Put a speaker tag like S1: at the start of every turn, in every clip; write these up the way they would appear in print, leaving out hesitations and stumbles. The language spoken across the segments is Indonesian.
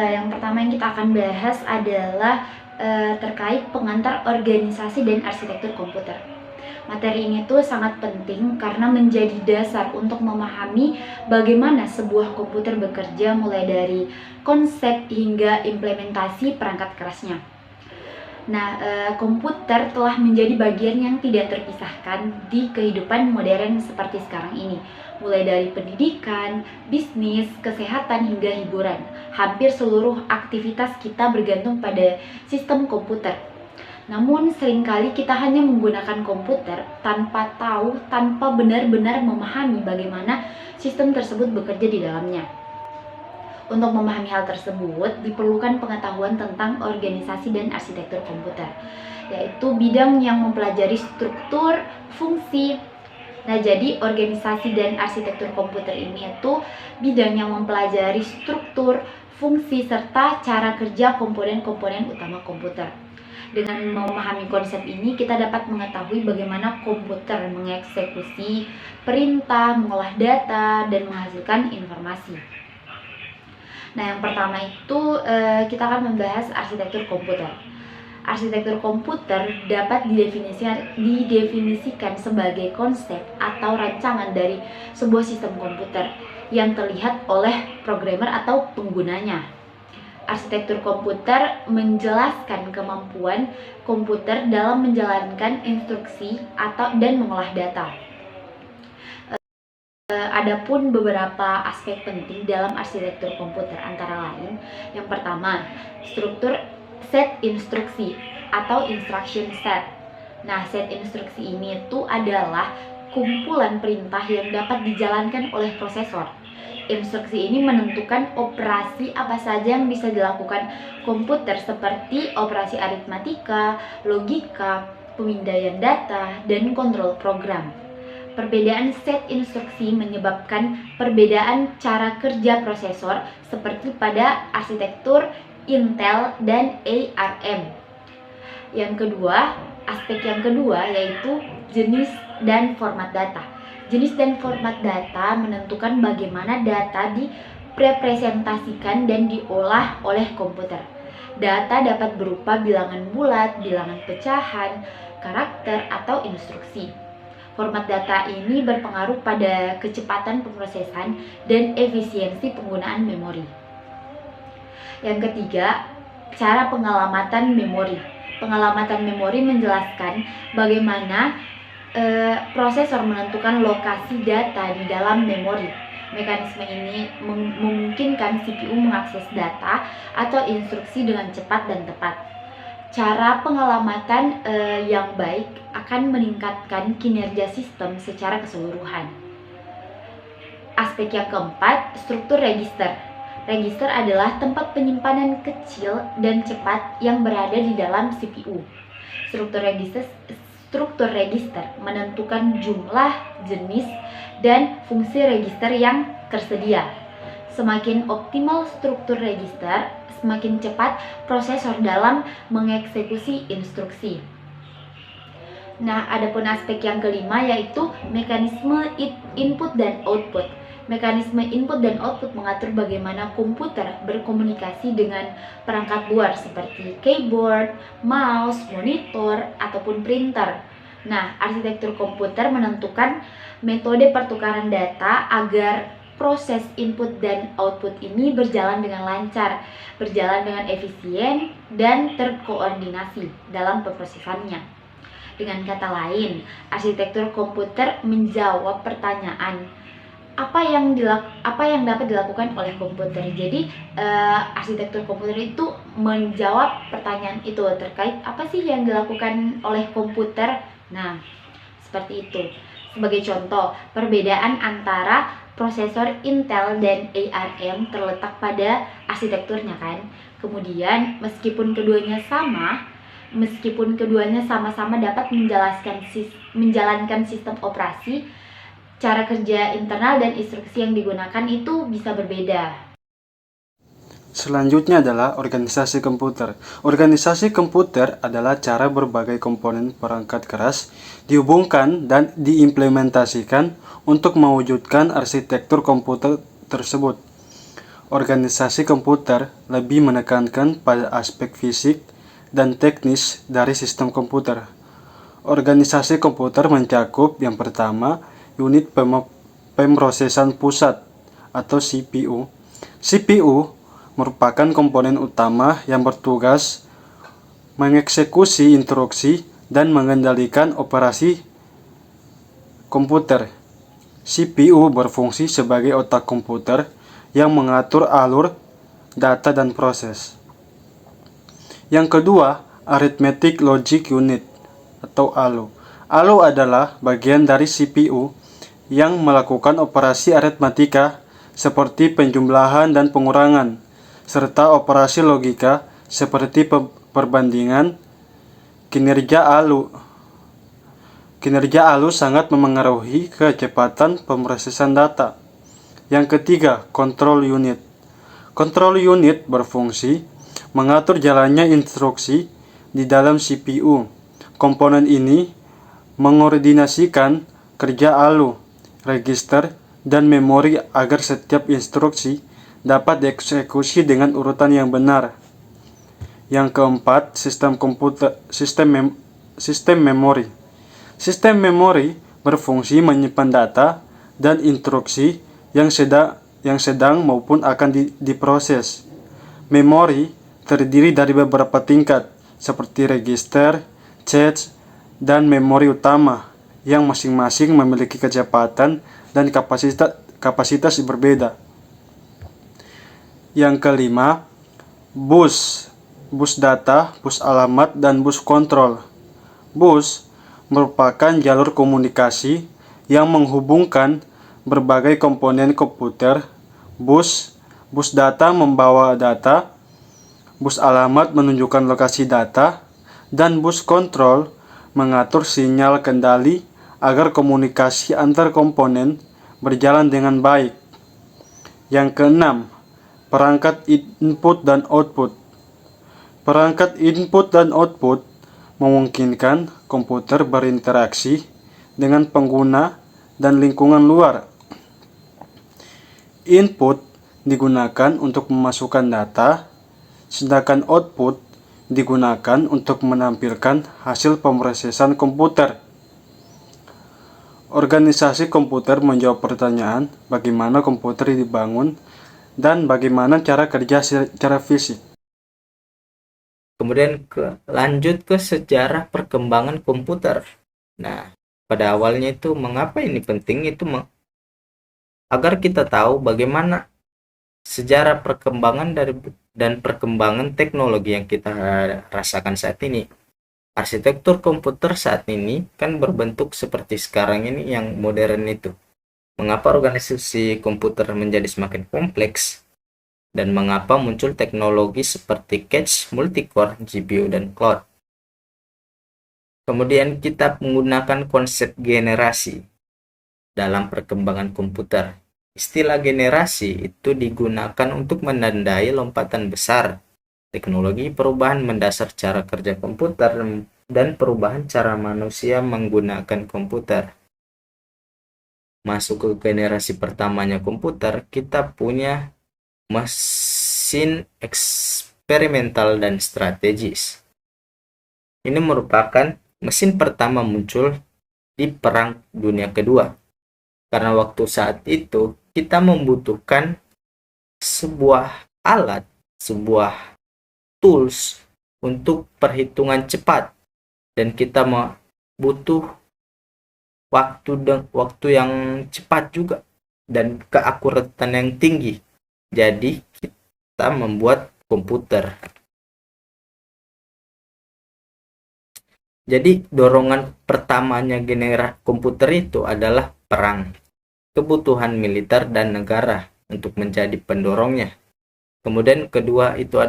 S1: Yang pertama yang kita akan bahas adalah terkait pengantar organisasi dan arsitektur komputer. Materi ini tuh sangat penting karena menjadi dasar untuk memahami bagaimana sebuah komputer bekerja mulai dari konsep hingga implementasi perangkat kerasnya. Nah, komputer telah menjadi bagian yang tidak terpisahkan di kehidupan modern seperti sekarang ini. Mulai dari pendidikan, bisnis, kesehatan, hingga hiburan. Hampir seluruh aktivitas kita bergantung pada sistem komputer. Namun seringkali kita hanya menggunakan komputer tanpa benar-benar memahami bagaimana sistem tersebut bekerja di dalamnya. Untuk memahami hal tersebut, diperlukan pengetahuan tentang organisasi dan arsitektur komputer, yaitu bidang yang mempelajari struktur, fungsi. Nah, jadi organisasi dan arsitektur komputer ini itu bidang yang mempelajari struktur, fungsi, serta cara kerja komponen-komponen utama komputer. Dengan memahami konsep ini, kita dapat mengetahui bagaimana komputer mengeksekusi perintah, mengolah data, dan menghasilkan informasi. Nah, yang pertama itu kita akan membahas arsitektur komputer. Arsitektur komputer dapat didefinisikan sebagai konsep atau rancangan dari sebuah sistem komputer yang terlihat oleh programmer atau penggunanya. Arsitektur komputer menjelaskan kemampuan komputer dalam menjalankan instruksi dan mengolah data. Adapun beberapa aspek penting dalam arsitektur komputer antara lain, yang pertama, struktur set instruksi atau instruction set. Nah, set instruksi ini itu adalah kumpulan perintah yang dapat dijalankan oleh prosesor. Instruksi ini menentukan operasi apa saja yang bisa dilakukan komputer seperti operasi aritmatika, logika, pemindaian data, dan kontrol program. Perbedaan set instruksi menyebabkan perbedaan cara kerja prosesor seperti pada arsitektur Intel dan ARM. Aspek yang kedua yaitu jenis dan format data. Jenis dan format data menentukan bagaimana data direpresentasikan dan diolah oleh komputer. Data dapat berupa bilangan bulat, bilangan pecahan, karakter, atau instruksi. Format data ini berpengaruh pada kecepatan pemrosesan dan efisiensi penggunaan memori. Yang ketiga, cara pengalamatan memori. Pengalamatan memori menjelaskan bagaimana prosesor menentukan lokasi data di dalam memori. Mekanisme ini memungkinkan CPU mengakses data atau instruksi dengan cepat dan tepat. Cara pengalamatan yang baik akan meningkatkan kinerja sistem secara keseluruhan. Aspek yang keempat, struktur register. Register adalah tempat penyimpanan kecil dan cepat yang berada di dalam CPU. Struktur register menentukan jumlah, jenis, dan fungsi register yang tersedia. Semakin optimal struktur register, semakin cepat prosesor dalam mengeksekusi instruksi. Nah, adapun aspek yang kelima yaitu mekanisme input dan output. Mekanisme input dan output mengatur bagaimana komputer berkomunikasi dengan perangkat luar seperti keyboard, mouse, monitor, ataupun printer. Nah, arsitektur komputer menentukan metode pertukaran data agar proses input dan output ini berjalan dengan lancar, berjalan dengan efisien, dan terkoordinasi dalam pemrosesannya. Dengan kata lain, arsitektur komputer menjawab pertanyaan apa yang dapat dilakukan oleh komputer. Jadi arsitektur komputer itu menjawab pertanyaan itu terkait apa sih yang dilakukan oleh komputer. Nah, seperti itu. Sebagai contoh, perbedaan antara prosesor Intel dan ARM terletak pada arsitekturnya kan. Kemudian meskipun keduanya sama-sama dapat menjalankan sistem operasi, cara kerja internal dan instruksi yang digunakan itu bisa berbeda.
S2: Selanjutnya adalah organisasi komputer. Organisasi komputer adalah cara berbagai komponen perangkat keras dihubungkan dan diimplementasikan untuk mewujudkan arsitektur komputer tersebut. organisasi komputer lebih menekankan pada aspek fisik dan teknis dari sistem komputer. Organisasi komputer mencakup yang pertama, unit pemrosesan pusat atau CPU. CPU merupakan komponen utama yang bertugas mengeksekusi instruksi dan mengendalikan operasi komputer. CPU berfungsi sebagai otak komputer yang mengatur alur data dan proses. Yang kedua, Arithmetic Logic Unit atau ALU. ALU adalah bagian dari CPU yang melakukan operasi aritmatika seperti penjumlahan dan pengurangan, serta operasi logika seperti perbandingan. Kinerja ALU sangat memengaruhi kecepatan pemrosesan data. Yang ketiga, Control Unit. Control Unit berfungsi mengatur jalannya instruksi di dalam CPU. Komponen ini mengordinasikan kerja ALU, register, dan memori agar setiap instruksi dapat dieksekusi dengan urutan yang benar. Yang keempat, sistem memori. Sistem memori berfungsi menyimpan data dan instruksi yang sedang maupun akan diproses. Memori terdiri dari beberapa tingkat seperti register, cache, dan memori utama yang masing-masing memiliki kecepatan dan kapasitas berbeda. Yang kelima, bus data, bus alamat, dan bus kontrol. Bus merupakan jalur komunikasi yang menghubungkan berbagai komponen komputer. Bus data membawa data, bus alamat menunjukkan lokasi data, dan bus kontrol mengatur sinyal kendali agar komunikasi antar komponen berjalan dengan baik. Yang keenam, perangkat input dan output. Perangkat input dan output memungkinkan komputer berinteraksi dengan pengguna dan lingkungan luar. Input digunakan untuk memasukkan data, sedangkan output digunakan untuk menampilkan hasil pemrosesan komputer. Organisasi komputer menjawab pertanyaan bagaimana komputer dibangun dan bagaimana cara kerja secara fisik.
S3: Kemudian lanjut ke sejarah perkembangan komputer. Nah, pada awalnya itu mengapa ini penting itu agar kita tahu bagaimana sejarah perkembangan dan perkembangan teknologi yang kita rasakan saat ini. Arsitektur komputer saat ini kan berbentuk seperti sekarang ini yang modern itu. Mengapa organisasi komputer menjadi semakin kompleks? Dan mengapa muncul teknologi seperti cache, multicore, GPU, dan cloud. Kemudian kita menggunakan konsep generasi dalam perkembangan komputer. Istilah generasi itu digunakan untuk menandai lompatan besar teknologi, perubahan mendasar cara kerja komputer, dan perubahan cara manusia menggunakan komputer. Masuk ke generasi pertamanya komputer, kita punya mesin eksperimental dan strategis. Ini merupakan mesin pertama muncul di Perang Dunia Kedua. Karena waktu saat itu kita membutuhkan sebuah alat, sebuah tools untuk perhitungan cepat, dan kita butuh waktu yang cepat juga dan keakuratan yang tinggi. Jadi kita membuat komputer. Jadi dorongan pertamanya komputer itu adalah perang, kebutuhan militer dan negara untuk menjadi pendorongnya. Kemudian kedua itu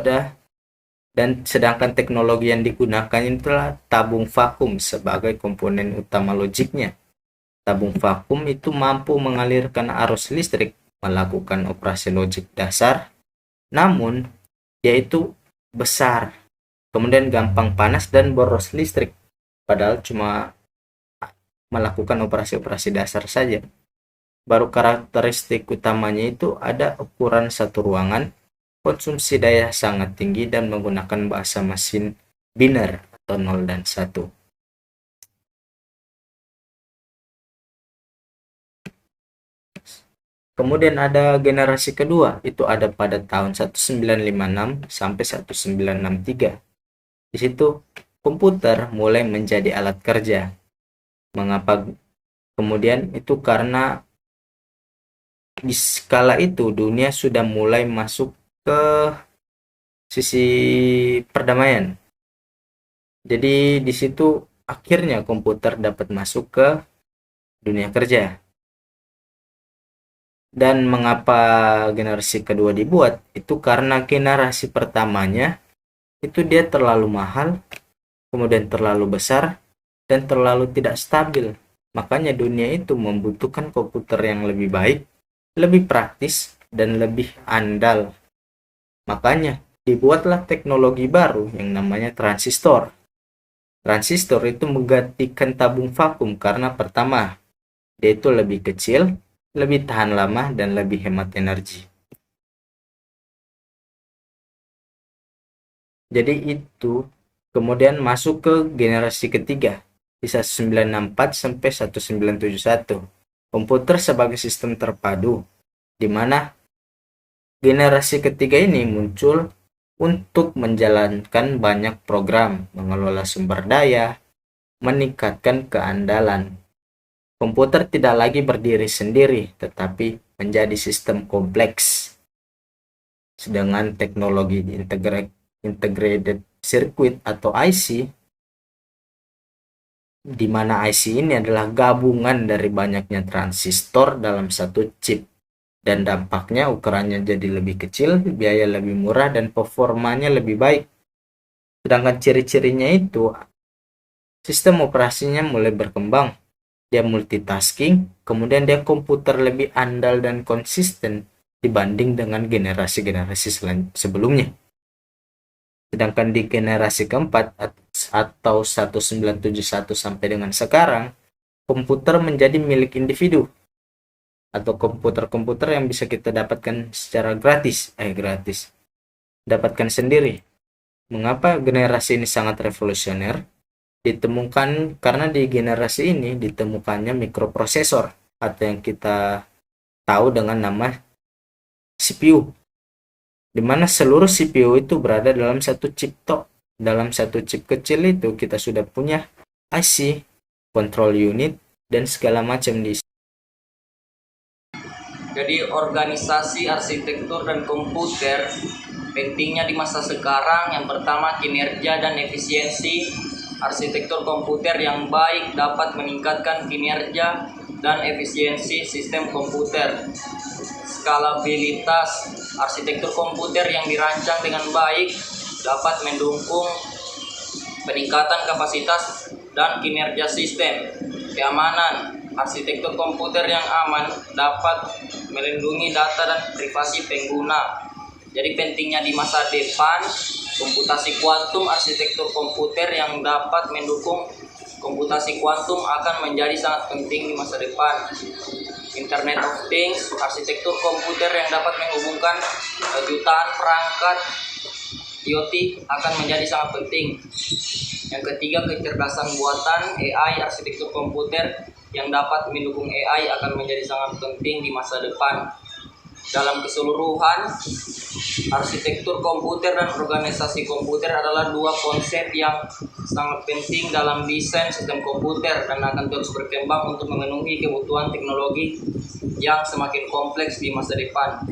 S3: sedangkan teknologi yang digunakan itulah tabung vakum sebagai komponen utama logiknya. Tabung vakum itu mampu mengalirkan arus listrik, melakukan operasi logik dasar, namun yaitu besar, kemudian gampang panas dan boros listrik, padahal cuma melakukan operasi-operasi dasar saja. Baru karakteristik utamanya itu ada ukuran satu ruangan, konsumsi daya sangat tinggi, dan menggunakan bahasa mesin biner atau 0 dan 1. Kemudian ada generasi kedua, itu ada pada tahun 1956 sampai 1963. Di situ komputer mulai menjadi alat kerja. Mengapa kemudian? Itu karena di skala itu dunia sudah mulai masuk ke sisi perdamaian. Jadi di situ akhirnya komputer dapat masuk ke dunia kerja. Dan mengapa generasi kedua dibuat? Itu karena generasi pertamanya itu dia terlalu mahal, kemudian terlalu besar, dan terlalu tidak stabil. Makanya dunia itu membutuhkan komputer yang lebih baik, lebih praktis, dan lebih andal. Makanya dibuatlah teknologi baru yang namanya transistor. Transistor itu menggantikan tabung vakum karena pertama, dia itu lebih kecil, lebih tahan lama, dan lebih hemat energi. Jadi itu kemudian masuk ke generasi ketiga di 1964 sampai 1971. Komputer sebagai sistem terpadu, di mana generasi ketiga ini muncul untuk menjalankan banyak program, mengelola sumber daya, meningkatkan keandalan. Komputer tidak lagi berdiri sendiri, tetapi menjadi sistem kompleks. Sedangkan teknologi integrated circuit atau IC, di mana IC ini adalah gabungan dari banyaknya transistor dalam satu chip, dan dampaknya ukurannya jadi lebih kecil, biaya lebih murah, dan performanya lebih baik. Sedangkan ciri-cirinya itu, sistem operasinya mulai berkembang, dia multitasking, kemudian dia komputer lebih andal dan konsisten dibanding dengan generasi-generasi sebelumnya. Sedangkan di generasi keempat atau 1971 sampai dengan sekarang, komputer menjadi milik individu atau komputer-komputer yang bisa kita dapatkan secara gratis, dapatkan sendiri. Mengapa generasi ini sangat revolusioner? Ditemukan karena di generasi ini ditemukannya mikroprosesor atau yang kita tahu dengan nama CPU, di mana seluruh CPU itu berada dalam satu chip tok. Dalam satu chip kecil itu kita sudah punya IC, control unit, dan segala macam di.
S4: Jadi organisasi arsitektur dan komputer pentingnya di masa sekarang, yang pertama kinerja dan efisiensi. Arsitektur komputer yang baik dapat meningkatkan kinerja dan efisiensi sistem komputer. Skalabilitas arsitektur komputer yang dirancang dengan baik dapat mendukung peningkatan kapasitas dan kinerja sistem. Keamanan arsitektur komputer yang aman dapat melindungi data dan privasi pengguna. Jadi pentingnya di masa depan, komputasi kuantum, arsitektur komputer yang dapat mendukung komputasi kuantum akan menjadi sangat penting di masa depan. Internet of Things, arsitektur komputer yang dapat menghubungkan jutaan perangkat IoT akan menjadi sangat penting. Yang ketiga, kecerdasan buatan AI, arsitektur komputer yang dapat mendukung AI akan menjadi sangat penting di masa depan. Dalam keseluruhan, arsitektur komputer dan organisasi komputer adalah dua konsep yang sangat penting dalam desain sistem komputer dan akan terus berkembang untuk memenuhi kebutuhan teknologi yang semakin kompleks di masa depan.